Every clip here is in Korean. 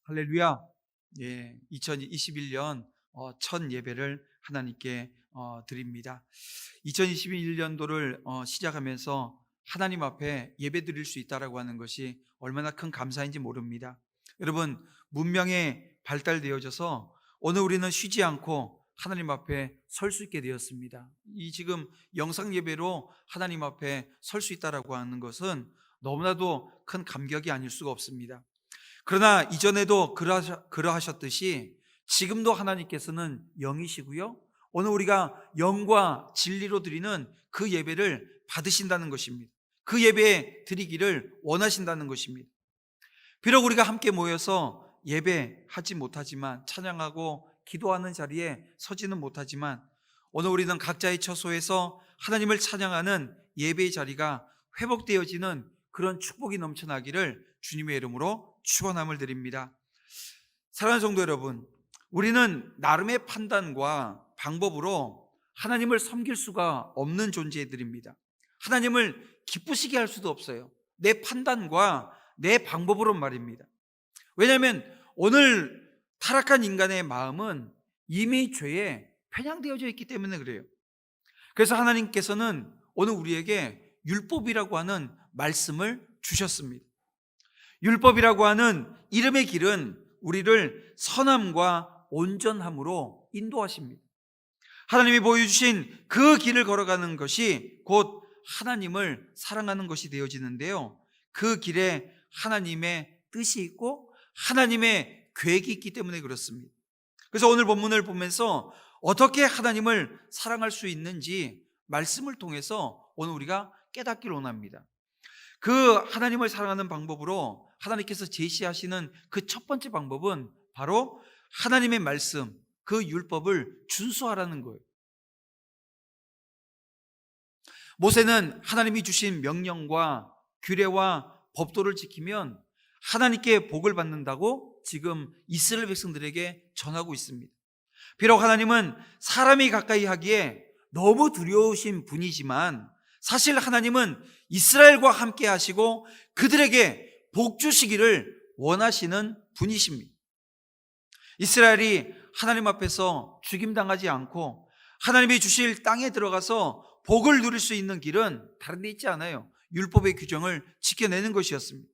할렐루야. 2021년 첫 예배를 하나님께 드립니다. 2021년도를 시작하면서 하나님 앞에 예배 드릴 수 있다라고 하는 것이 얼마나 큰 감사인지 모릅니다. 여러분, 문명에 발달되어져서 오늘 우리는 쉬지 않고 하나님 앞에 설 수 있게 되었습니다. 이 지금 영상 예배로 하나님 앞에 설 수 있다라고 하는 것은 너무나도 큰 감격이 아닐 수가 없습니다. 그러나 이전에도 그러하셨듯이 지금도 하나님께서는 영이시고요, 오늘 우리가 영과 진리로 드리는 그 예배를 받으신다는 것입니다. 그 예배 드리기를 원하신다는 것입니다. 비록 우리가 함께 모여서 예배하지 못하지만, 찬양하고 기도하는 자리에 서지는 못하지만, 오늘 우리는 각자의 처소에서 하나님을 찬양하는 예배의 자리가 회복되어지는 그런 축복이 넘쳐나기를 주님의 이름으로 축원함을 드립니다. 사랑하는 성도 여러분, 우리는 나름의 판단과 방법으로 하나님을 섬길 수가 없는 존재들입니다. 하나님을 기쁘시게 할 수도 없어요. 내 판단과 내 방법으로 말입니다. 왜냐하면 오늘 타락한 인간의 마음은 이미 죄에 편향되어져 있기 때문에 그래요. 그래서 하나님께서는 오늘 우리에게 율법이라고 하는 말씀을 주셨습니다. 율법이라고 하는 이름의 길은 우리를 선함과 온전함으로 인도하십니다. 하나님이 보여주신 그 길을 걸어가는 것이 곧 하나님을 사랑하는 것이 되어지는데요, 그 길에 하나님의 뜻이 있고 하나님의 계획이 있기 때문에 그렇습니다. 그래서 오늘 본문을 보면서 어떻게 하나님을 사랑할 수 있는지 말씀을 통해서 오늘 우리가 깨닫기를 원합니다. 그 하나님을 사랑하는 방법으로 하나님께서 제시하시는 그 첫 번째 방법은 바로 하나님의 말씀, 그 율법을 준수하라는 거예요. 모세는 하나님이 주신 명령과 규례와 법도를 지키면 하나님께 복을 받는다고 지금 이스라엘 백성들에게 전하고 있습니다. 비록 하나님은 사람이 가까이 하기에 너무 두려우신 분이지만, 사실 하나님은 이스라엘과 함께 하시고 그들에게 복 주시기를 원하시는 분이십니다. 이스라엘이 하나님 앞에서 죽임당하지 않고 하나님이 주실 땅에 들어가서 복을 누릴 수 있는 길은 다른 데 있지 않아요. 율법의 규정을 지켜내는 것이었습니다.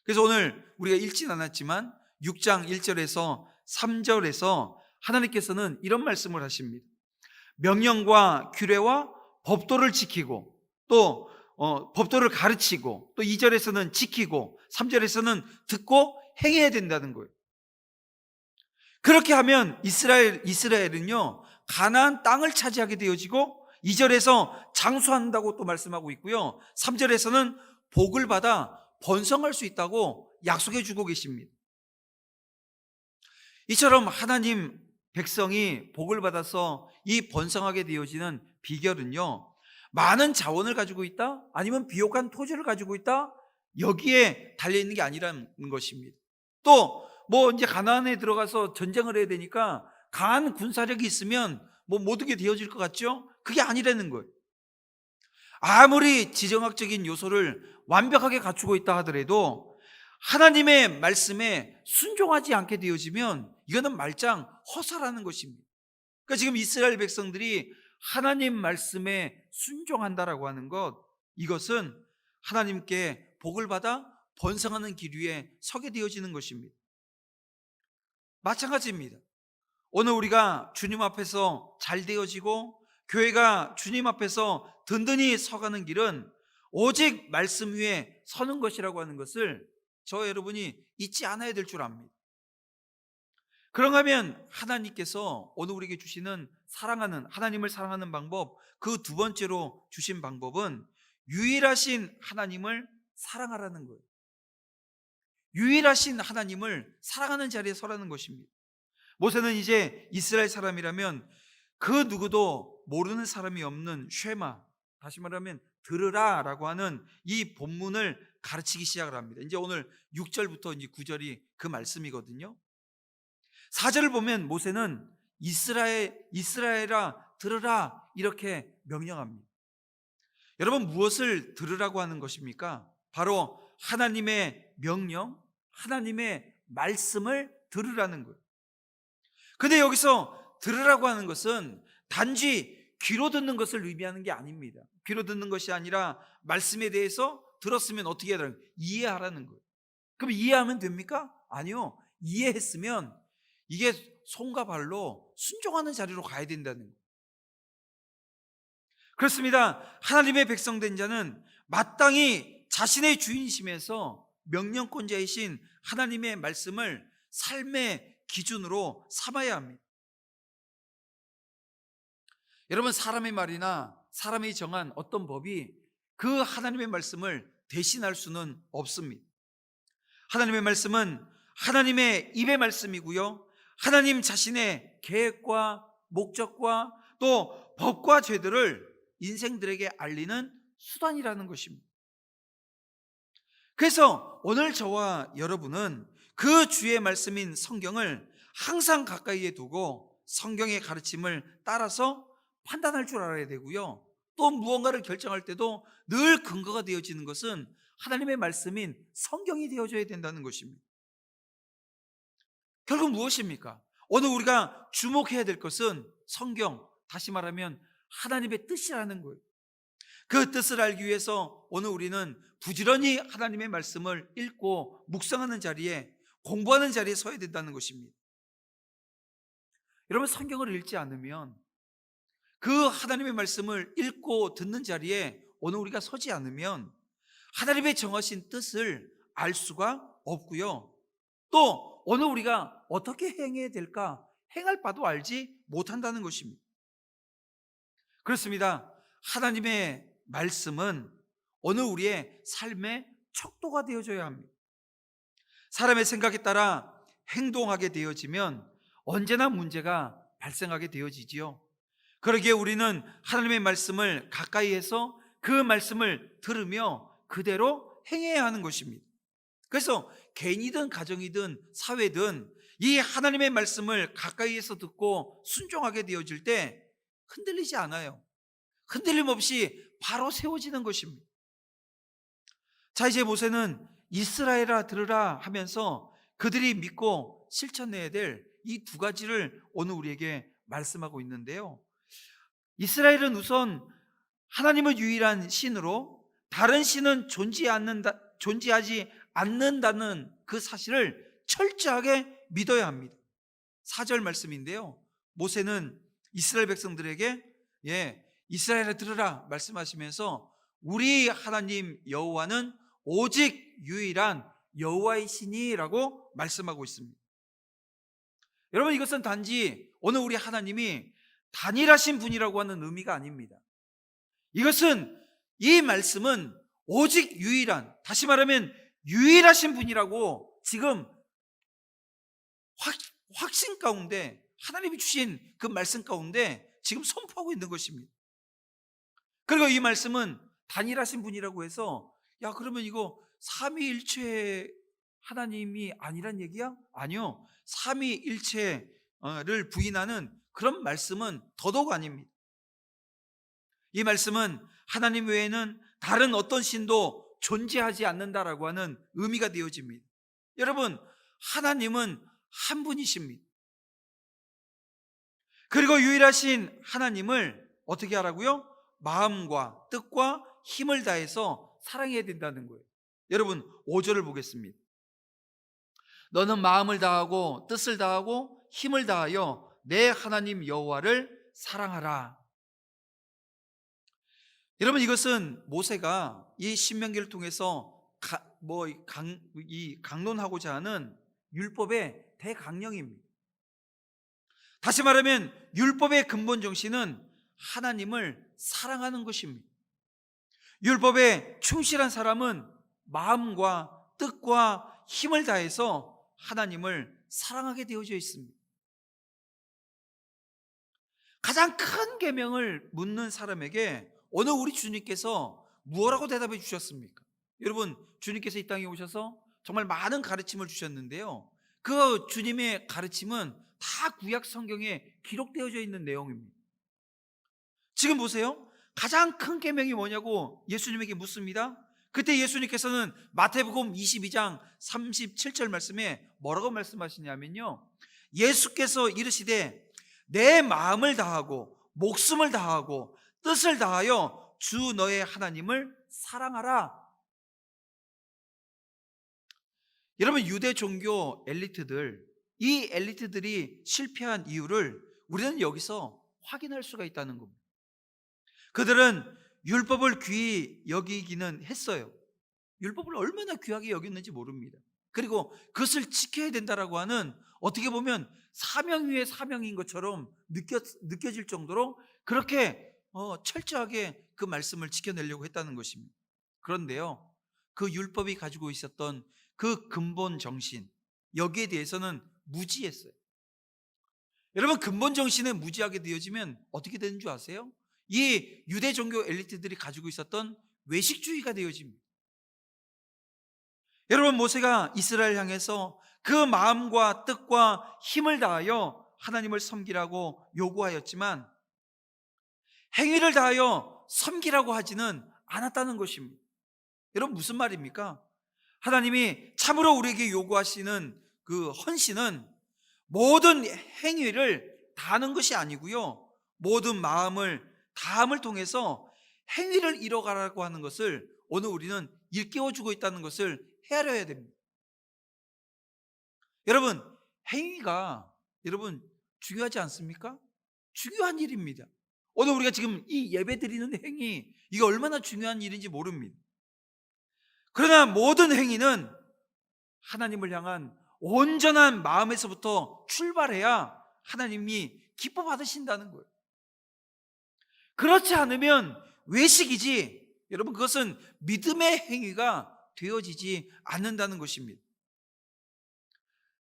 그래서 오늘 우리가 읽진 않았지만 6장 1절에서 3절에서 하나님께서는 이런 말씀을 하십니다. 명령과 규례와 법도를 지키고, 또 법도를 가르치고, 또 2절에서는 지키고 3절에서는 듣고 행해야 된다는 거예요. 그렇게 하면 이스라엘은요 가나안 땅을 차지하게 되어지고, 2절에서 장수한다고 또 말씀하고 있고요, 3절에서는 복을 받아 번성할 수 있다고 약속해 주고 계십니다. 이처럼 하나님 백성이 복을 받아서 이 번성하게 되어지는 비결은요, 많은 자원을 가지고 있다, 아니면 비옥한 토지를 가지고 있다, 여기에 달려있는 게 아니라는 것입니다. 또 이제 가나안에 들어가서 전쟁을 해야 되니까 강한 군사력이 있으면 모든 게 되어질 것 같죠? 그게 아니라는 거예요. 아무리 지정학적인 요소를 완벽하게 갖추고 있다 하더라도 하나님의 말씀에 순종하지 않게 되어지면 이거는 말짱 허사라는 것입니다. 그러니까 지금 이스라엘 백성들이 하나님 말씀에 순종한다라고 하는 것, 이것은 하나님께 복을 받아 번성하는 길 위에 서게 되어지는 것입니다. 마찬가지입니다. 오늘 우리가 주님 앞에서 잘 되어지고 교회가 주님 앞에서 든든히 서가는 길은 오직 말씀 위에 서는 것이라고 하는 것을 저 여러분이 잊지 않아야 될 줄 압니다. 그런가 하면 하나님께서 오늘 우리에게 주시는 하나님을 사랑하는 방법, 그 두 번째로 주신 방법은 유일하신 하나님을 사랑하라는 거예요. 유일하신 하나님을 사랑하는 자리에 서라는 것입니다. 모세는 이제 이스라엘 사람이라면 그 누구도 모르는 사람이 없는 쉐마, 다시 말하면 들으라 라고 하는 이 본문을 가르치기 시작을 합니다. 이제 오늘 6절부터 이제 9절이 그 말씀이거든요. 4절을 보면 모세는 이스라엘아 들으라 이렇게 명령합니다. 여러분, 무엇을 들으라고 하는 것입니까? 바로 하나님의 명령, 하나님의 말씀을 들으라는 거예요. 근데 여기서 들으라고 하는 것은 단지 귀로 듣는 것을 의미하는 게 아닙니다. 귀로 듣는 것이 아니라 말씀에 대해서 들었으면 어떻게 해야 되는 거예요? 이해하라는 거예요. 그럼 이해하면 됩니까? 아니요. 이해했으면 이게 손과 발로 순종하는 자리로 가야 된다는 거예요. 그렇습니다. 하나님의 백성된 자는 마땅히 자신의 주인이시면서 명령권자이신 하나님의 말씀을 삶의 기준으로 삼아야 합니다. 여러분, 사람의 말이나 사람이 정한 어떤 법이 그 하나님의 말씀을 대신할 수는 없습니다. 하나님의 말씀은 하나님의 입의 말씀이고요, 하나님 자신의 계획과 목적과 또 법과 죄들을 인생들에게 알리는 수단이라는 것입니다. 그래서 오늘 저와 여러분은 그 주의 말씀인 성경을 항상 가까이에 두고 성경의 가르침을 따라서 판단할 줄 알아야 되고요, 또 무언가를 결정할 때도 늘 근거가 되어지는 것은 하나님의 말씀인 성경이 되어져야 된다는 것입니다. 결국 무엇입니까? 오늘 우리가 주목해야 될 것은 성경, 다시 말하면 하나님의 뜻이라는 거예요. 그 뜻을 알기 위해서 오늘 우리는 부지런히 하나님의 말씀을 읽고 묵상하는 자리에, 공부하는 자리에 서야 된다는 것입니다. 여러분, 성경을 읽지 않으면, 그 하나님의 말씀을 읽고 듣는 자리에 오늘 우리가 서지 않으면 하나님의 정하신 뜻을 알 수가 없고요, 또 오늘 우리가 어떻게 행해야 될까, 행할 바도 알지 못한다는 것입니다. 그렇습니다. 하나님의 말씀은 오늘 우리의 삶의 척도가 되어져야 합니다. 사람의 생각에 따라 행동하게 되어지면 언제나 문제가 발생하게 되어지지요. 그러기에 우리는 하나님의 말씀을 가까이에서 그 말씀을 들으며 그대로 행해야 하는 것입니다. 그래서 개인이든 가정이든 사회든 이 하나님의 말씀을 가까이에서 듣고 순종하게 되어질 때 흔들리지 않아요. 흔들림 없이 바로 세워지는 것입니다. 자, 이제 모세는 이스라엘아 들으라 하면서 그들이 믿고 실천해야 될 이 두 가지를 오늘 우리에게 말씀하고 있는데요, 이스라엘은 우선 하나님은 유일한 신으로 다른 신은 존재하지 않는다는 그 사실을 철저하게 믿어야 합니다. 4절 말씀인데요, 모세는 이스라엘 백성들에게 이스라엘아 들으라 말씀하시면서 우리 하나님 여호와는 오직 유일한 여호와이시니라고 말씀하고 있습니다. 여러분, 이것은 단지 오늘 우리 하나님이 단일하신 분이라고 하는 의미가 아닙니다. 이것은, 이 말씀은 오직 유일한, 다시 말하면 유일하신 분이라고 지금 확신 가운데, 하나님이 주신 그 말씀 가운데 지금 선포하고 있는 것입니다. 그리고 이 말씀은 단일하신 분이라고 해서 그러면 이거 삼위일체 하나님이 아니란 얘기야? 아니요, 삼위일체를 부인하는 그런 말씀은 더더욱 아닙니다. 이 말씀은 하나님 외에는 다른 어떤 신도 존재하지 않는다라고 하는 의미가 되어집니다. 여러분, 하나님은 한 분이십니다. 그리고 유일하신 하나님을 어떻게 하라고요? 마음과 뜻과 힘을 다해서 사랑해야 된다는 거예요. 여러분, 5절을 보겠습니다. 너는 마음을 다하고 뜻을 다하고 힘을 다하여 내 하나님 여호와를 사랑하라. 여러분, 이것은 모세가 이 신명기를 통해서 강론하고자 하는 율법의 대강령입니다. 다시 말하면 율법의 근본 정신은 하나님을 사랑하는 것입니다. 율법에 충실한 사람은 마음과 뜻과 힘을 다해서 하나님을 사랑하게 되어져 있습니다. 가장 큰 계명을 묻는 사람에게 오늘 우리 주님께서 무엇라고 대답해 주셨습니까? 여러분, 주님께서 이 땅에 오셔서 정말 많은 가르침을 주셨는데요, 그 주님의 가르침은 다 구약 성경에 기록되어져 있는 내용입니다. 지금 보세요. 가장 큰 계명이 뭐냐고 예수님에게 묻습니다. 그때 예수님께서는 마태복음 22장 37절 말씀에 뭐라고 말씀하시냐면요, 예수께서 이르시되 내 마음을 다하고 목숨을 다하고 뜻을 다하여 주 너의 하나님을 사랑하라. 여러분, 유대 종교 엘리트들, 이 엘리트들이 실패한 이유를 우리는 여기서 확인할 수가 있다는 겁니다. 그들은 율법을 귀히 여기기는 했어요. 율법을 얼마나 귀하게 여겼는지 모릅니다. 그리고 그것을 지켜야 된다라고 하는, 어떻게 보면 사명 위에 사명인 것처럼 느껴질 정도로 그렇게 철저하게 그 말씀을 지켜내려고 했다는 것입니다. 그런데요, 그 율법이 가지고 있었던 그 근본 정신, 여기에 대해서는 무지했어요. 여러분, 근본 정신에 무지하게 되어지면 어떻게 되는 줄 아세요? 이 유대 종교 엘리트들이 가지고 있었던 외식주의가 되어집니다. 여러분, 모세가 이스라엘 향해서 그 마음과 뜻과 힘을 다하여 하나님을 섬기라고 요구하였지만 행위를 다하여 섬기라고 하지는 않았다는 것입니다. 여러분, 무슨 말입니까? 하나님이 참으로 우리에게 요구하시는 그 헌신은 모든 행위를 다하는 것이 아니고요, 모든 마음을 다함을 통해서 행위를 이뤄가라고 하는 것을 오늘 우리는 일깨워주고 있다는 것을 헤아려야 됩니다. 여러분, 행위가 여러분 중요하지 않습니까? 중요한 일입니다. 오늘 우리가 지금 이 예배 드리는 행위, 이게 얼마나 중요한 일인지 모릅니다. 그러나 모든 행위는 하나님을 향한 온전한 마음에서부터 출발해야 하나님이 기뻐 받으신다는 거예요. 그렇지 않으면 외식이지, 여러분, 그것은 믿음의 행위가 되어지지 않는다는 것입니다.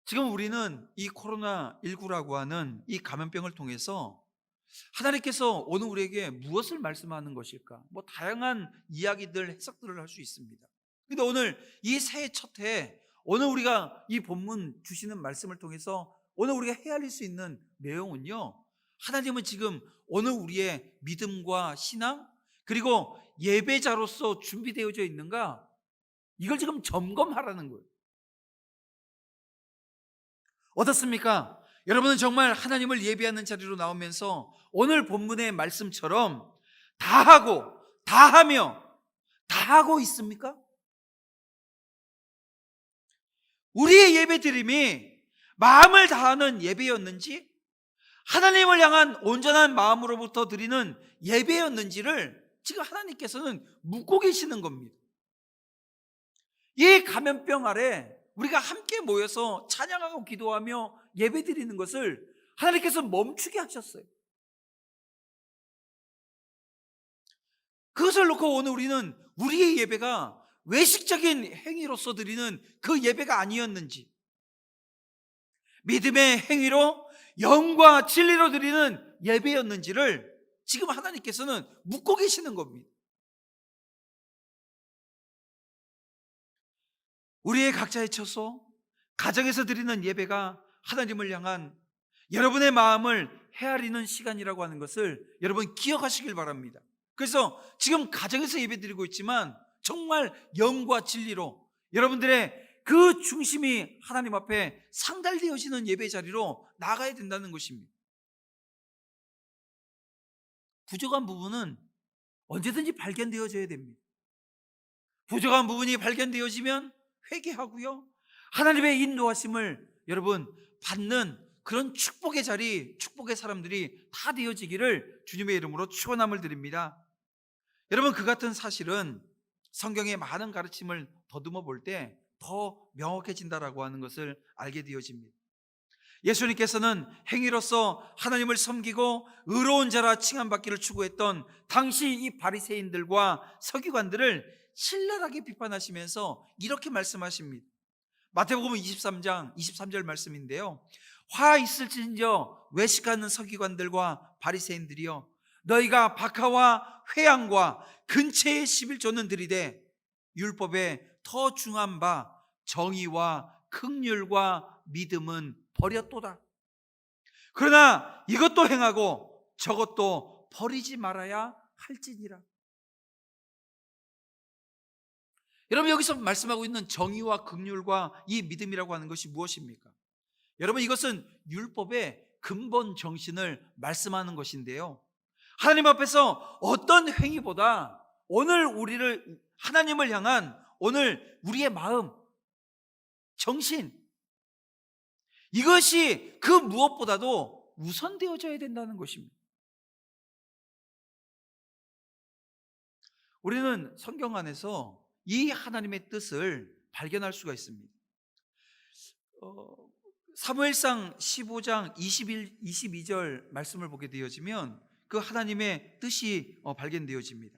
지금 우리는 이 코로나19라고 하는 이 감염병을 통해서 하나님께서 오늘 우리에게 무엇을 말씀하는 것일까? 다양한 이야기들, 해석들을 할 수 있습니다. 근데 오늘 이 새해 첫 해, 오늘 우리가 이 본문 주시는 말씀을 통해서 오늘 우리가 헤아릴 수 있는 내용은요, 하나님은 지금 오늘 우리의 믿음과 신앙, 그리고 예배자로서 준비되어져 있는가, 이걸 지금 점검하라는 거예요. 어떻습니까? 여러분은 정말 하나님을 예배하는 자리로 나오면서 오늘 본문의 말씀처럼 다 하고 다 하며 다 하고 있습니까? 우리의 예배 드림이 마음을 다하는 예배였는지, 하나님을 향한 온전한 마음으로부터 드리는 예배였는지를 지금 하나님께서는 묻고 계시는 겁니다. 이 감염병 아래 우리가 함께 모여서 찬양하고 기도하며 예배 드리는 것을 하나님께서 멈추게 하셨어요. 그것을 놓고 오늘 우리는 우리의 예배가 외식적인 행위로서 드리는 그 예배가 아니었는지, 믿음의 행위로 영과 진리로 드리는 예배였는지를 지금 하나님께서는 묻고 계시는 겁니다. 우리의 각자의 처소, 가정에서 드리는 예배가 하나님을 향한 여러분의 마음을 헤아리는 시간이라고 하는 것을 여러분 기억하시길 바랍니다. 그래서 지금 가정에서 예배 드리고 있지만 정말 영과 진리로 여러분들의 그 중심이 하나님 앞에 상달되어지는 예배 자리로 나가야 된다는 것입니다. 부족한 부분은 언제든지 발견되어져야 됩니다. 부족한 부분이 발견되어지면 회개하고요, 하나님의 인도하심을 여러분 받는 그런 축복의 자리, 축복의 사람들이 다 되어지기를 주님의 이름으로 축원함을 드립니다. 여러분, 그 같은 사실은 성경의 많은 가르침을 더듬어 볼 때 더 명확해진다라고 하는 것을 알게 되어집니다. 예수님께서는 행위로서 하나님을 섬기고 의로운 자라 칭함받기를 추구했던 당시 이 바리새인들과 서기관들을 신랄하게 비판하시면서 이렇게 말씀하십니다. 마태복음 23장 23절 말씀인데요, 화 있을진저 외식하는 서기관들과 바리새인들이여, 너희가 박하와 회양과 근처의 11조는 들이되 율법에 더 중한 바 정의와 긍휼과 믿음은 버렸도다. 그러나 이것도 행하고 저것도 버리지 말아야 할지니라. 여러분, 여기서 말씀하고 있는 정의와 긍휼과 이 믿음이라고 하는 것이 무엇입니까? 여러분, 이것은 율법의 근본 정신을 말씀하는 것인데요, 하나님 앞에서 어떤 행위보다 오늘 우리를, 하나님을 향한 오늘 우리의 마음, 정신, 이것이 그 무엇보다도 우선되어져야 된다는 것입니다. 우리는 성경 안에서 이 하나님의 뜻을 발견할 수가 있습니다. 사무엘상 15장 22절 말씀을 보게 되어지면 그 하나님의 뜻이 발견되어집니다.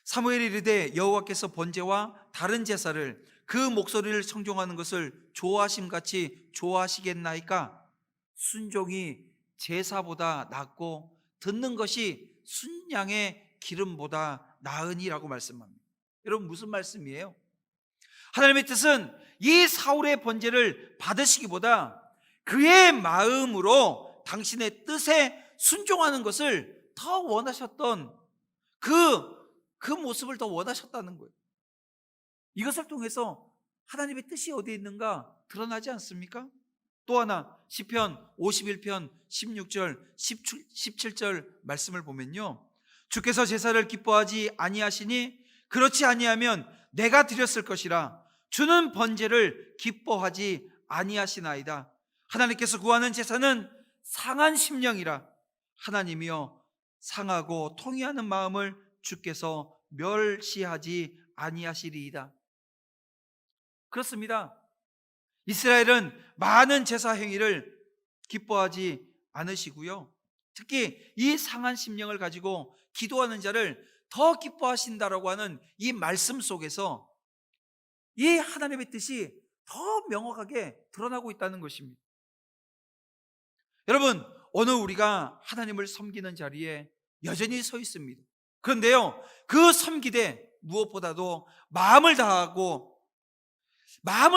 사무엘이 이르되 여호와께서 번제와 다른 제사를 그 목소리를 청종하는 것을 좋아하심같이 좋아하시겠나이까? 순종이 제사보다 낫고 듣는 것이 순양의 기름보다 나으니라고 말씀합니다. 여러분, 무슨 말씀이에요? 하나님의 뜻은 이 사울의 번제를 받으시기보다 그의 마음으로 당신의 뜻에 순종하는 것을 더 원하셨던 그 모습을 더 원하셨다는 거예요. 이것을 통해서 하나님의 뜻이 어디에 있는가 드러나지 않습니까? 또 하나, 시편 51편 16절 17절 말씀을 보면요, 주께서 제사를 기뻐하지 아니하시니 그렇지 아니하면 내가 드렸을 것이라. 주는 번제를 기뻐하지 아니하시나이다. 하나님께서 구하는 제사는 상한 심령이라. 하나님이여, 상하고 통회하는 마음을 주께서 멸시하지 아니하시리이다. 그렇습니다. 이스라엘은 많은 제사 행위를 기뻐하지 않으시고요, 특히 이 상한 심령을 가지고 기도하는 자를 더 기뻐하신다라고 하는 이 말씀 속에서 이 하나님의 뜻이 더 명확하게 드러나고 있다는 것입니다. 여러분, 오늘 우리가 하나님을 섬기는 자리에 여전히 서 있습니다. 그런데요, 그 섬기되 무엇보다도 마음을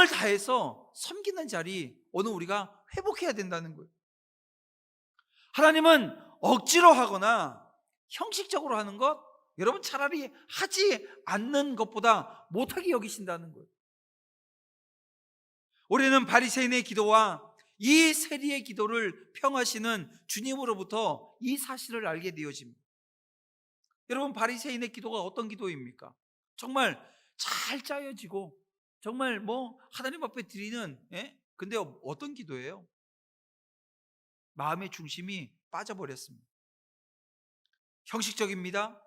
다해서 섬기는 자리, 오늘 우리가 회복해야 된다는 거예요. 하나님은 억지로 하거나 형식적으로 하는 것, 여러분, 차라리 하지 않는 것보다 못하게 여기신다는 거예요. 우리는 바리새인의 기도와 이 세리의 기도를 평하시는 주님으로부터 이 사실을 알게 되어집니다. 여러분, 바리새인의 기도가 어떤 기도입니까? 정말 잘 짜여지고 정말 하나님 앞에 드리는, 근데 어떤 기도예요? 마음의 중심이 빠져버렸습니다. 형식적입니다.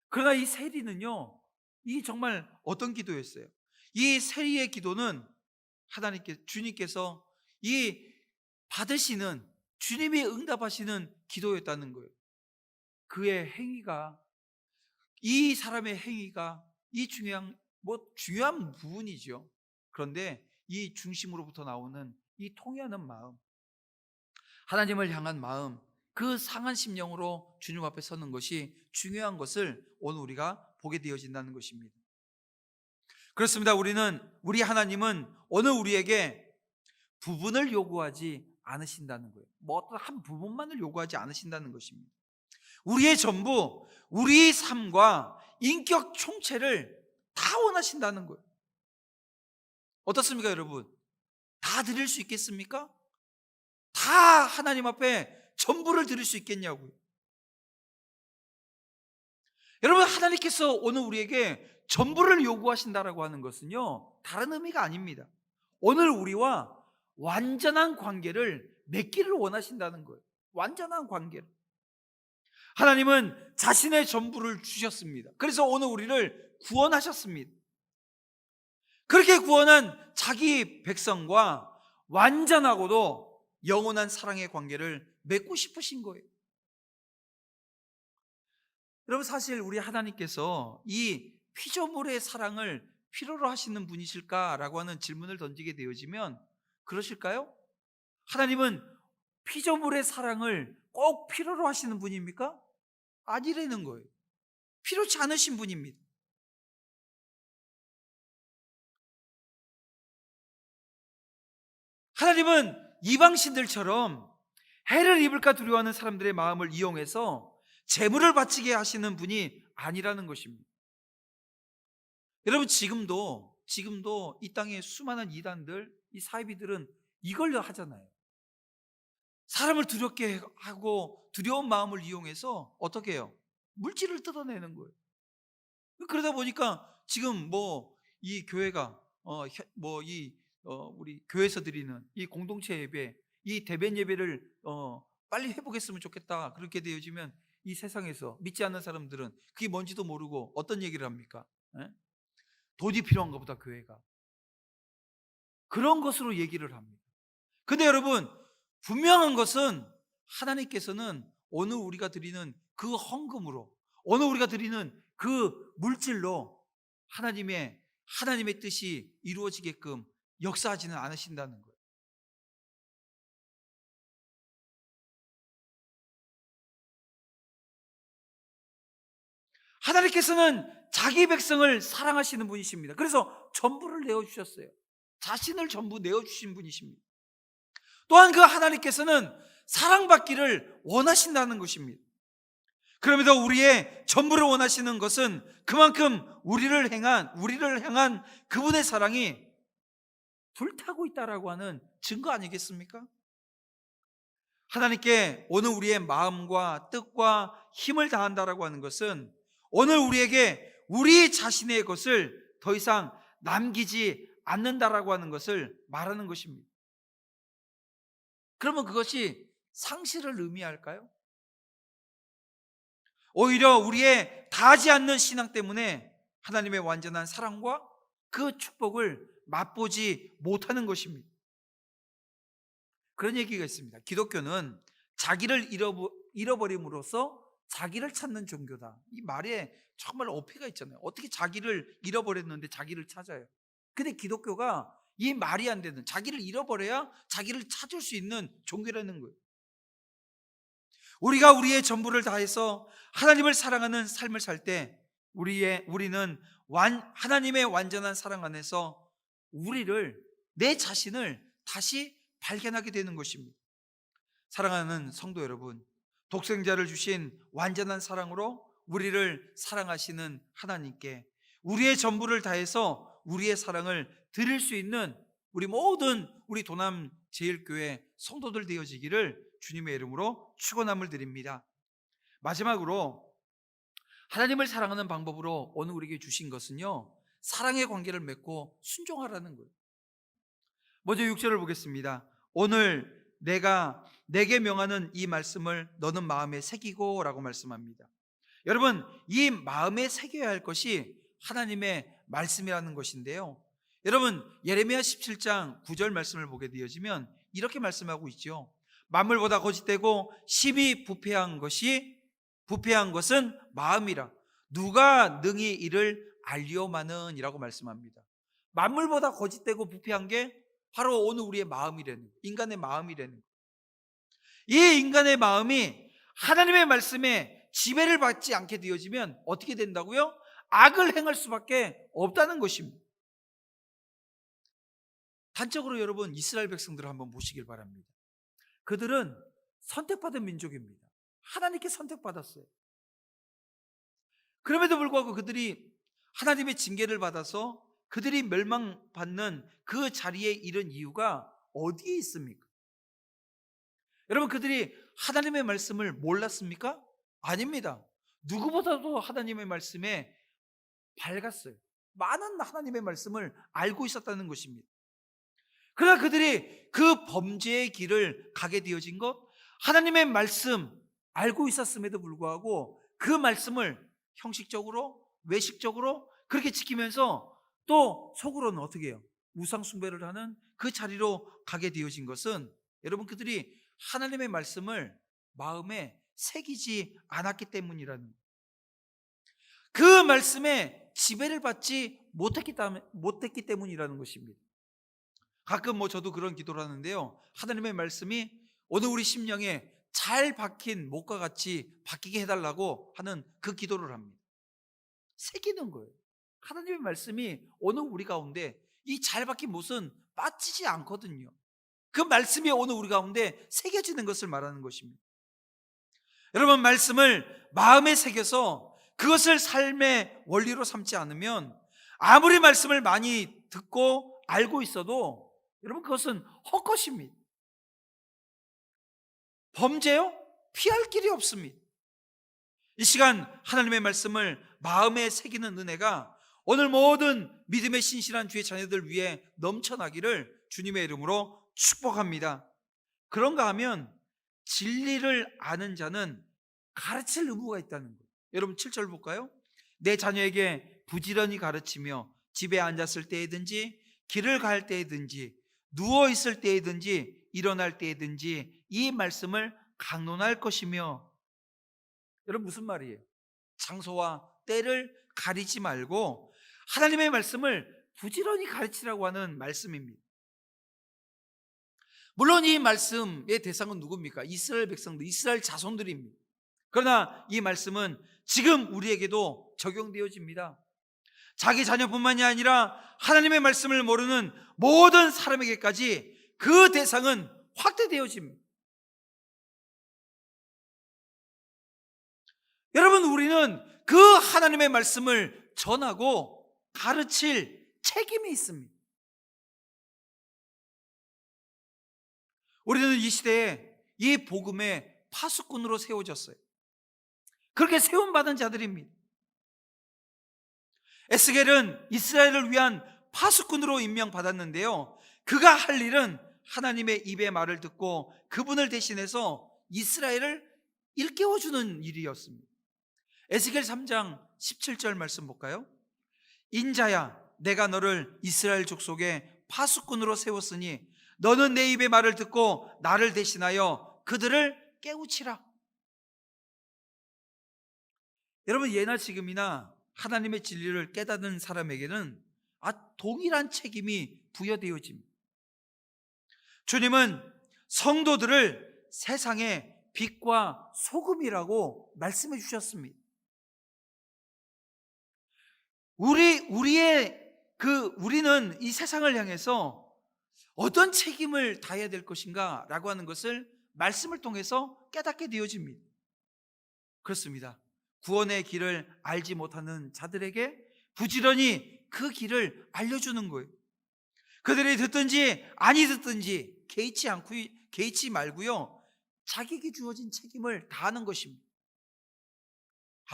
그러나 이 세리는요, 이 정말 어떤 기도였어요? 이 세리의 기도는 주님께서 이 받으시는, 주님이 응답하시는 기도였다는 거예요. 그의 행위가, 이 사람의 행위가 이 중요한 부분이죠. 그런데 이 중심으로부터 나오는 이 통회하는 마음, 하나님을 향한 마음, 그 상한 심령으로 주님 앞에 서는 것이 중요한 것을 오늘 우리가 보게 되어진다는 것입니다. 그렇습니다. 우리 하나님은 오늘 우리에게 부분을 요구하지 않으신다는 거예요. 어떤 한 부분만을 요구하지 않으신다는 것입니다. 우리의 전부, 우리의 삶과 인격 총체를 다 원하신다는 거예요. 어떻습니까, 여러분? 다 드릴 수 있겠습니까? 다 하나님 앞에 전부를 드릴 수 있겠냐고요. 여러분, 하나님께서 오늘 우리에게 전부를 요구하신다라고 하는 것은요, 다른 의미가 아닙니다. 오늘 우리와 완전한 관계를 맺기를 원하신다는 거예요. 완전한 관계를. 하나님은 자신의 전부를 주셨습니다. 그래서 오늘 우리를 구원하셨습니다. 그렇게 구원한 자기 백성과 완전하고도 영원한 사랑의 관계를 맺고 싶으신 거예요. 여러분, 사실 우리 하나님께서 이 피조물의 사랑을 필요로 하시는 분이실까라고 하는 질문을 던지게 되어지면 그러실까요? 하나님은 피조물의 사랑을 꼭 필요로 하시는 분입니까? 아니라는 거예요. 필요치 않으신 분입니다. 하나님은 이방신들처럼 해를 입을까 두려워하는 사람들의 마음을 이용해서 재물을 바치게 하시는 분이 아니라는 것입니다. 여러분, 지금도 이 땅에 수많은 이단들, 이 사이비들은 이걸 하잖아요. 사람을 두렵게 하고 두려운 마음을 이용해서 어떻게 해요? 물질을 뜯어내는 거예요. 그러다 보니까 지금 이 교회가 우리 교회에서 드리는 이 공동체 예배, 이 대변 예배를 빨리 회복했으면 좋겠다, 그렇게 되어지면 이 세상에서 믿지 않는 사람들은 그게 뭔지도 모르고 어떤 얘기를 합니까? 예? 돈이 필요한가 보다, 교회가. 그런 것으로 얘기를 합니다. 근데 여러분, 분명한 것은 하나님께서는 오늘 우리가 드리는 그 헌금으로, 오늘 우리가 드리는 그 물질로 하나님의 뜻이 이루어지게끔 역사하지는 않으신다는 거예요. 하나님께서는 자기 백성을 사랑하시는 분이십니다. 그래서 전부를 내어주셨어요. 자신을 전부 내어주신 분이십니다. 또한 그 하나님께서는 사랑받기를 원하신다는 것입니다. 그럼에도 우리의 전부를 원하시는 것은 그만큼 우리를 향한 그분의 사랑이 불타고 있다라고 하는 증거 아니겠습니까? 하나님께 오늘 우리의 마음과 뜻과 힘을 다한다라고 하는 것은 오늘 우리에게 우리 자신의 것을 더 이상 남기지 않는다라고 하는 것을 말하는 것입니다. 그러면 그것이 상실을 의미할까요? 오히려 우리의 다하지 않는 신앙 때문에 하나님의 완전한 사랑과 그 축복을 맛보지 못하는 것입니다. 그런 얘기가 있습니다. 기독교는 자기를 잃어버림으로써 자기를 찾는 종교다. 이 말에 정말 어폐가 있잖아요. 어떻게 자기를 잃어버렸는데 자기를 찾아요? 근데 기독교가 이 말이 안 되는, 자기를 잃어버려야 자기를 찾을 수 있는 종교라는 거예요. 우리가 우리의 전부를 다해서 하나님을 사랑하는 삶을 살 때 우리는 하나님의 완전한 사랑 안에서 내 자신을 다시 발견하게 되는 것입니다. 사랑하는 성도 여러분, 독생자를 주신 완전한 사랑으로 우리를 사랑하시는 하나님께 우리의 전부를 다해서 우리의 사랑을 드릴 수 있는 우리 도남 제일교회 성도들 되어지기를 주님의 이름으로 축원함을 드립니다. 마지막으로 하나님을 사랑하는 방법으로 오늘 우리에게 주신 것은요, 사랑의 관계를 맺고 순종하라는 거예요. 먼저 6절을 보겠습니다. 오늘 내가 내게 명하는 이 말씀을 너는 마음에 새기고 라고 말씀합니다. 여러분, 이 마음에 새겨야 할 것이 하나님의 말씀이라는 것인데요, 여러분, 예레미야 17장 9절 말씀을 보게 되어지면 이렇게 말씀하고 있죠. 만물보다 거짓되고 심히 부패한 것은 마음이라 누가 능히 이를 알리오마는 이라고 말씀합니다. 만물보다 거짓되고 부패한 게 바로 오늘 우리의 마음이라는, 인간의 마음이라는, 이 인간의 마음이 하나님의 말씀에 지배를 받지 않게 되어지면 어떻게 된다고요? 악을 행할 수밖에 없다는 것입니다. 단적으로 여러분, 이스라엘 백성들을 한번 보시길 바랍니다. 그들은 선택받은 민족입니다. 하나님께 선택받았어요. 그럼에도 불구하고 그들이 하나님의 징계를 받아서 그들이 멸망받는 그 자리에 이른 이유가 어디에 있습니까? 여러분, 그들이 하나님의 말씀을 몰랐습니까? 아닙니다. 누구보다도 하나님의 말씀에 밝았어요. 많은 하나님의 말씀을 알고 있었다는 것입니다. 그러나 그들이 그 범죄의 길을 가게 되어진 것, 하나님의 말씀 알고 있었음에도 불구하고 그 말씀을 형식적으로, 외식적으로 그렇게 지키면서 또 속으로는 어떻게 해요? 우상 숭배를 하는 그 자리로 가게 되어진 것은, 여러분, 그들이 하나님의 말씀을 마음에 새기지 않았기 때문이라는 거예요. 그 말씀에 지배를 받지 못했기 때문이라는 것입니다. 가끔 저도 그런 기도를 하는데요, 하나님의 말씀이 오늘 우리 심령에 잘 박힌 못과 같이 바뀌게 해달라고 하는 그 기도를 합니다. 새기는 거예요. 하나님의 말씀이 오늘 우리 가운데 이 잘 박힌 못은 빠지지 않거든요. 그 말씀이 오늘 우리 가운데 새겨지는 것을 말하는 것입니다. 여러분, 말씀을 마음에 새겨서 그것을 삶의 원리로 삼지 않으면 아무리 말씀을 많이 듣고 알고 있어도 여러분 그것은 헛것입니다. 범죄요? 피할 길이 없습니다. 이 시간 하나님의 말씀을 마음에 새기는 은혜가 오늘 모든 믿음의 신실한 주의 자녀들 위해 넘쳐나기를 주님의 이름으로 축복합니다. 그런가 하면 진리를 아는 자는 가르칠 의무가 있다는 거예요. 여러분 7절 볼까요? 내 자녀에게 부지런히 가르치며 집에 앉았을 때이든지 길을 갈 때이든지 누워 있을 때이든지 일어날 때이든지 이 말씀을 강론할 것이며. 여러분 무슨 말이에요? 장소와 때를 가리지 말고 하나님의 말씀을 부지런히 가르치라고 하는 말씀입니다. 물론 이 말씀의 대상은 누굽니까? 이스라엘 백성들, 이스라엘 자손들입니다. 그러나 이 말씀은 지금 우리에게도 적용되어집니다. 자기 자녀뿐만이 아니라 하나님의 말씀을 모르는 모든 사람에게까지 그 대상은 확대되어집니다. 여러분 우리는 그 하나님의 말씀을 전하고 가르칠 책임이 있습니다. 우리는 이 시대에 이 복음의 파수꾼으로 세워졌어요. 그렇게 세움받은 자들입니다. 에스겔은 이스라엘을 위한 파수꾼으로 임명받았는데요, 그가 할 일은 하나님의 입의 말을 듣고 그분을 대신해서 이스라엘을 일깨워주는 일이었습니다. 에스겔 3장 17절 말씀 볼까요? 인자야, 내가 너를 이스라엘 족속의 파수꾼으로 세웠으니 너는 내 입의 말을 듣고 나를 대신하여 그들을 깨우치라. 여러분 예나 지금이나 하나님의 진리를 깨닫는 사람에게는 동일한 책임이 부여되어집니다. 주님은 성도들을 세상의 빛과 소금이라고 말씀해 주셨습니다. 우리는 이 세상을 향해서 어떤 책임을 다해야 될 것인가 라고 하는 것을 말씀을 통해서 깨닫게 되어집니다. 그렇습니다. 구원의 길을 알지 못하는 자들에게 부지런히 그 길을 알려주는 거예요. 그들이 듣든지 아니 듣든지 개의치 말고요, 자기에게 주어진 책임을 다하는 것입니다.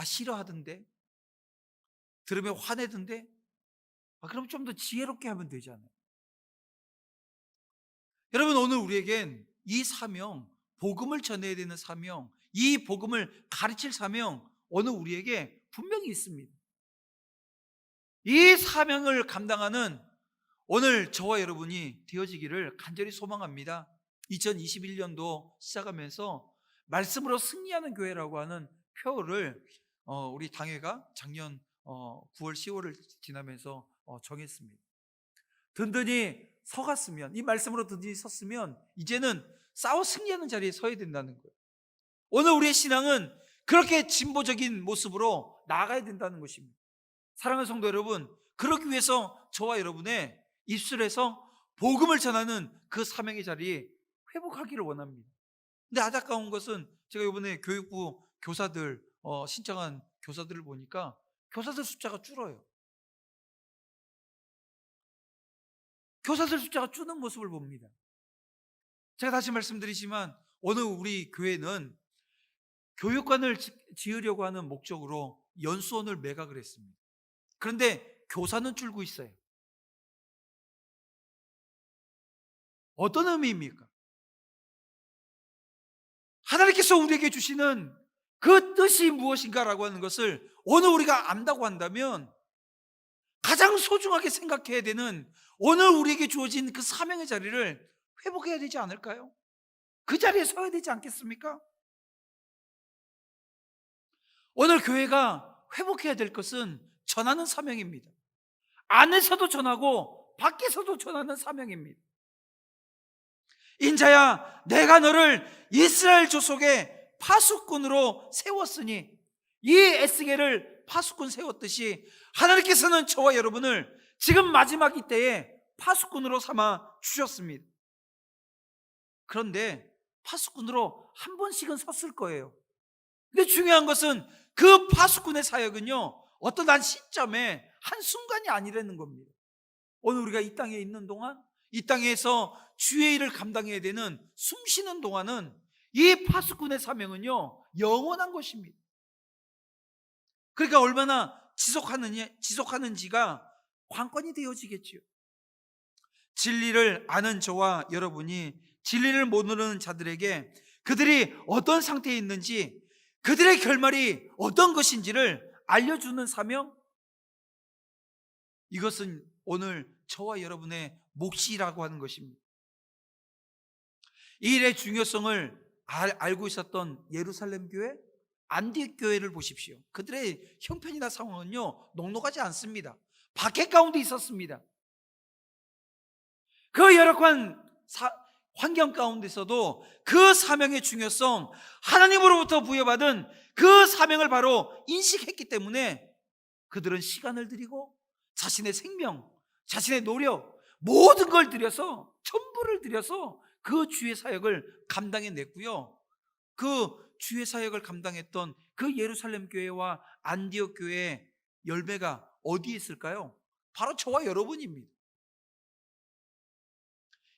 싫어하던데? 들으면 화내던데? 그럼 좀 더 지혜롭게 하면 되잖아요. 여러분 오늘 우리에겐 이 사명, 복음을 전해야 되는 사명, 이 복음을 가르칠 사명 오늘 우리에게 분명히 있습니다. 이 사명을 감당하는 오늘 저와 여러분이 되어지기를 간절히 소망합니다. 2021년도 시작하면서 말씀으로 승리하는 교회라고 하는 표어를 우리 당회가 작년 9월 10월을 지나면서 정했습니다. 든든히 서갔으면, 이 말씀으로 든든히 섰으면 이제는 싸워 승리하는 자리에 서야 된다는 거예요. 오늘 우리의 신앙은 그렇게 진보적인 모습으로 나아가야 된다는 것입니다. 사랑하는 성도 여러분, 그러기 위해서 저와 여러분의 입술에서 복음을 전하는 그 사명의 자리에 회복하기를 원합니다. 근데 안타까운 것은 제가 이번에 교육부 교사들 신청한 교사들을 보니까 교사들 숫자가 줄어요. 교사들 숫자가 줄는 모습을 봅니다. 제가 다시 말씀드리지만 오늘 우리 교회는 교육관을 지으려고 하는 목적으로 연수원을 매각을 했습니다. 그런데 교사는 줄고 있어요. 어떤 의미입니까? 하나님께서 우리에게 주시는 그 뜻이 무엇인가라고 하는 것을 오늘 우리가 안다고 한다면 가장 소중하게 생각해야 되는 오늘 우리에게 주어진 그 사명의 자리를 회복해야 되지 않을까요? 그 자리에 서야 되지 않겠습니까? 오늘 교회가 회복해야 될 것은 전하는 사명입니다. 안에서도 전하고 밖에서도 전하는 사명입니다. 인자야, 내가 너를 이스라엘 족속의 파수꾼으로 세웠으니, 이 에스겔을 파수꾼 세웠듯이 하나님께서는 저와 여러분을 지금 마지막 이때에 파수꾼으로 삼아 주셨습니다. 그런데 파수꾼으로 한 번씩은 섰을 거예요. 근데 중요한 것은 그 파수꾼의 사역은요, 어떤 한 시점에 한순간이 아니라는 겁니다. 오늘 우리가 이 땅에 있는 동안, 이 땅에서 주의 일을 감당해야 되는 숨쉬는 동안은 이 파수꾼의 사명은요, 영원한 것입니다. 그러니까 얼마나 지속하는지가 관건이 되어지겠지요. 진리를 아는 저와 여러분이 진리를 모르는 자들에게 그들이 어떤 상태에 있는지, 그들의 결말이 어떤 것인지를 알려주는 사명, 이것은 오늘 저와 여러분의 몫이라고 하는 것입니다. 이 일의 중요성을 알고 있었던 예루살렘 교회, 안디옥 교회를 보십시오. 그들의 형편이나 상황은요, 녹록하지 않습니다. 박해 가운데 있었습니다. 그 열악한 환경 가운데서도 그 사명의 중요성, 하나님으로부터 부여받은 그 사명을 바로 인식했기 때문에 그들은 시간을 들이고 자신의 생명, 자신의 노력, 모든 걸 들여서, 전부를 들여서 그 주의 사역을 감당해냈고요. 그 주의 사역을 감당했던 그 예루살렘 교회와 안디옥 교회의 열매가 어디에 있을까요? 바로 저와 여러분입니다.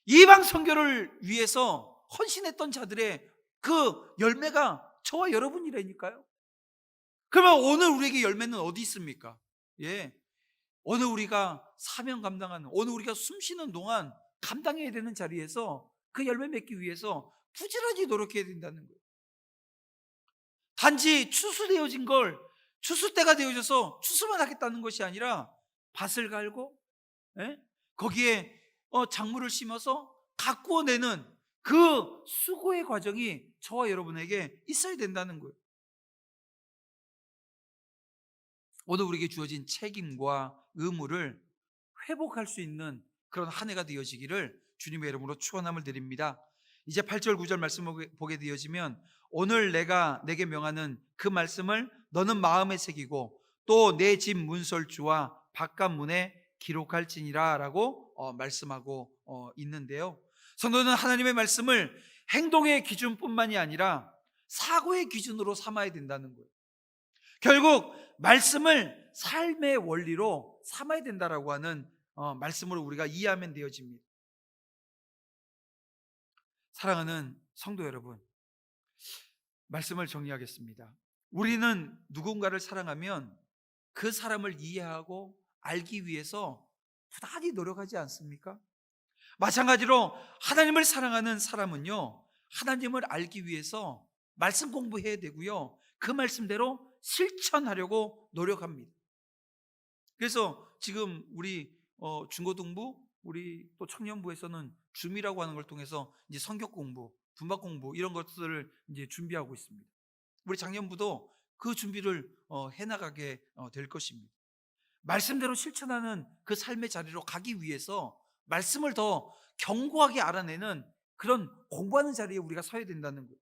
이방 선교를 위해서 헌신했던 자들의 그 열매가 저와 여러분이라니까요. 그러면 오늘 우리에게 열매는 어디 있습니까? 오늘 우리가 사명 감당하는, 오늘 우리가 숨쉬는 동안 감당해야 되는 자리에서 그 열매 맺기 위해서 부지런히 노력해야 된다는 거예요. 단지 추수되어진 걸, 추수 때가 되어져서 추수만 하겠다는 것이 아니라 밭을 갈고 거기에 작물을 심어서 가꾸어내는 그 수고의 과정이 저와 여러분에게 있어야 된다는 거예요. 오늘 우리에게 주어진 책임과 의무를 회복할 수 있는 그런 한 해가 되어지기를 주님의 이름으로 축원함을 드립니다. 이제 8절 9절 말씀을 보게 되어지면, 오늘 내가 내게 명하는 그 말씀을 너는 마음에 새기고 또 내 집 문설주와 바깥 문에 기록할지니라 라고 말씀하고 있는데요. 성도는 하나님의 말씀을 행동의 기준뿐만이 아니라 사고의 기준으로 삼아야 된다는 거예요. 결국 말씀을 삶의 원리로 삼아야 된다라고 하는 말씀으로 우리가 이해하면 되어집니다. 사랑하는 성도 여러분, 말씀을 정리하겠습니다. 우리는 누군가를 사랑하면 그 사람을 이해하고 알기 위해서 부단히 노력하지 않습니까? 마찬가지로 하나님을 사랑하는 사람은요, 하나님을 알기 위해서 말씀 공부해야 되고요, 그 말씀대로 실천하려고 노력합니다. 그래서 지금 우리 중고등부, 우리 또 청년부에서는 줌이라고 하는 걸 통해서 이제 성경 공부, 분박 공부 이런 것들을 이제 준비하고 있습니다. 우리 작년부도 그 준비를 해나가게 될 것입니다. 말씀대로 실천하는 그 삶의 자리로 가기 위해서 말씀을 더 견고하게 알아내는 그런 공부하는 자리에 우리가 서야 된다는 거예요.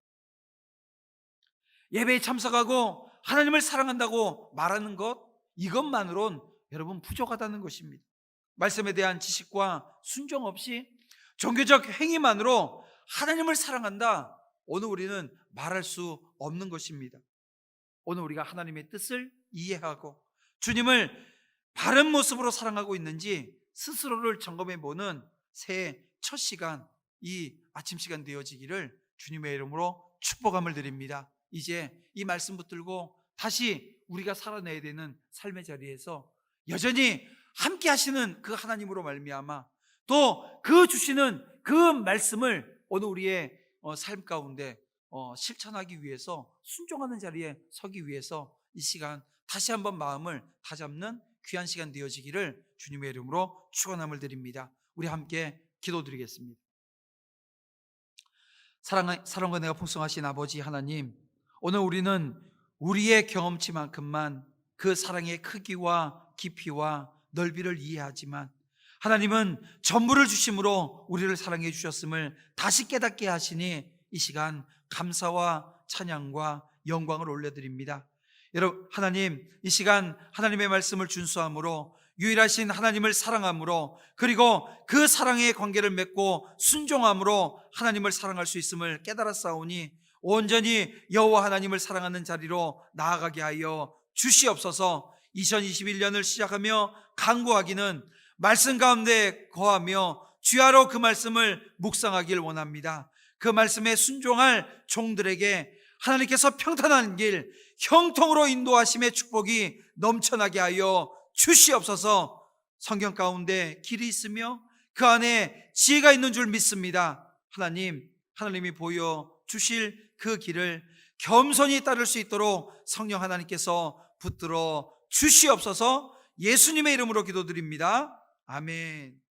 예배에 참석하고 하나님을 사랑한다고 말하는 것, 이것만으론 여러분 부족하다는 것입니다. 말씀에 대한 지식과 순종 없이 종교적 행위만으로 하나님을 사랑한다, 오늘 우리는 말할 수 없는 것입니다. 오늘 우리가 하나님의 뜻을 이해하고 주님을 바른 모습으로 사랑하고 있는지 스스로를 점검해 보는 새해 첫 시간, 이 아침 시간 되어지기를 주님의 이름으로 축복함을 드립니다. 이제 이 말씀 붙들고 다시 우리가 살아내야 되는 삶의 자리에서 여전히 함께 하시는 그 하나님으로 말미암아 또 그 주시는 그 말씀을 오늘 우리의 삶 가운데 실천하기 위해서, 순종하는 자리에 서기 위해서 이 시간 다시 한번 마음을 다잡는 귀한 시간 되어지기를 주님의 이름으로 축원함을 드립니다. 우리 함께 기도드리겠습니다. 사랑과 내가 풍성하신 아버지 하나님, 오늘 우리는 우리의 경험치만큼만 그 사랑의 크기와 깊이와 넓이를 이해하지만 하나님은 전부를 주심으로 우리를 사랑해 주셨음을 다시 깨닫게 하시니 이 시간 감사와 찬양과 영광을 올려드립니다. 여러분, 하나님, 이 시간 하나님의 말씀을 준수함으로, 유일하신 하나님을 사랑함으로, 그리고 그 사랑의 관계를 맺고 순종함으로 하나님을 사랑할 수 있음을 깨달았사오니 온전히 여호와 하나님을 사랑하는 자리로 나아가게 하여 주시옵소서. 2021년을 시작하며 간구하기는 말씀 가운데 거하며 주야로 그 말씀을 묵상하길 원합니다. 그 말씀에 순종할 종들에게 하나님께서 평탄한 길, 형통으로 인도하심의 축복이 넘쳐나게 하여 주시옵소서. 성경 가운데 길이 있으며 그 안에 지혜가 있는 줄 믿습니다. 하나님이 보여주실 그 길을 겸손히 따를 수 있도록 성령 하나님께서 붙들어 주시옵소서. 예수님의 이름으로 기도드립니다. 아멘.